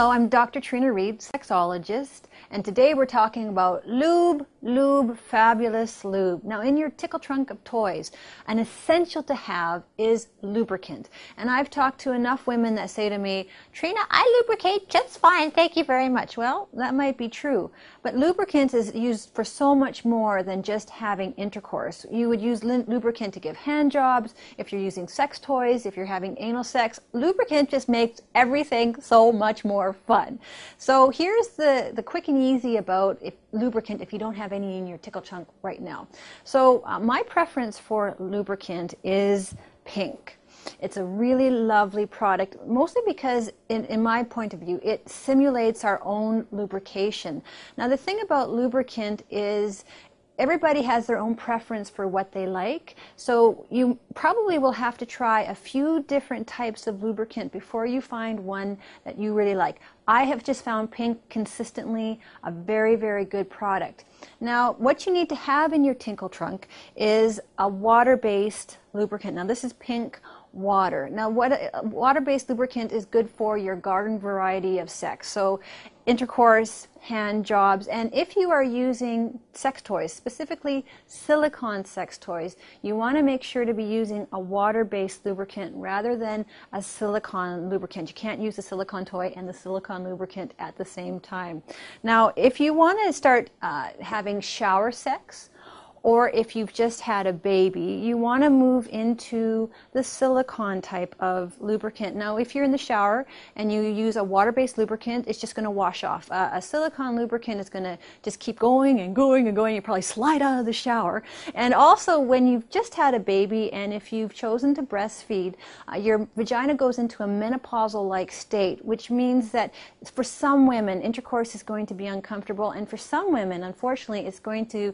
Hello, I'm Dr. Trina Reed, sexologist, and today we're talking about lube, fabulous lube. Now, in your tickle trunk of toys, an essential to have is lubricant. And I've talked to enough women that say to me, Trina, I lubricate just fine, thank you very much. Well, that might be true, but lubricant is used for so much more than just having intercourse. You would use lubricant to give hand jobs, if you're using sex toys, if you're having anal sex. Lubricant just makes everything so much more fun. So here's the quick and easy about lubricant if you don't have any in your tickle trunk right now. So my preference for lubricant is Pink. It's a really lovely product, mostly because in my point of view, it simulates our own lubrication. Now the thing about lubricant is everybody has their own preference for what they like, so you probably will have to try a few different types of lubricant before you find one that you really like. I have just found Pink consistently a very, very good product. Now, what you need to have in your tickle trunk is a water-based lubricant. Now, this is Pink water. Now, water-based lubricant is good for your garden variety of sex. So intercourse, hand jobs, and if you are using sex toys, specifically silicone sex toys, you want to make sure to be using a water-based lubricant rather than a silicone lubricant. You can't use the silicone toy and the silicone lubricant at the same time. Now, if you want to start having shower sex, or if you've just had a baby, you want to move into the silicone type of lubricant. Now, if you're in the shower and you use a water-based lubricant, it's just going to wash off. A silicone lubricant is going to just keep going and going and going. You probably slide out of the shower. And also, when you've just had a baby and if you've chosen to breastfeed, your vagina goes into a menopausal-like state, which means that for some women, intercourse is going to be uncomfortable, and for some women, unfortunately, it's going to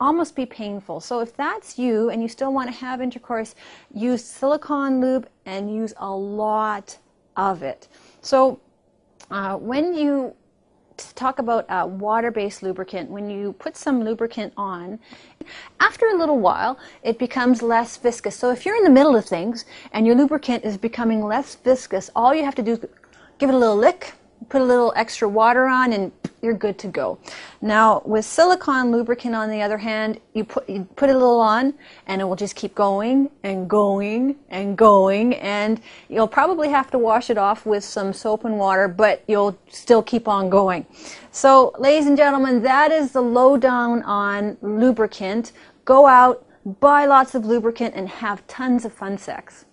almost be painful. So if that's you and you still want to have intercourse, use silicone lube and use a lot of it. So when you talk about water-based lubricant, when you put some lubricant on, after a little while it becomes less viscous. So if you're in the middle of things and your lubricant is becoming less viscous, all you have to do is give it a little lick, put a little extra water on, and you're good to go. Now, with silicone lubricant, on the other hand, you put a little on, and it will just keep going and going and going, and you'll probably have to wash it off with some soap and water, but you'll still keep on going. So, ladies and gentlemen, that is the lowdown on lubricant. Go out, buy lots of lubricant, and have tons of fun sex.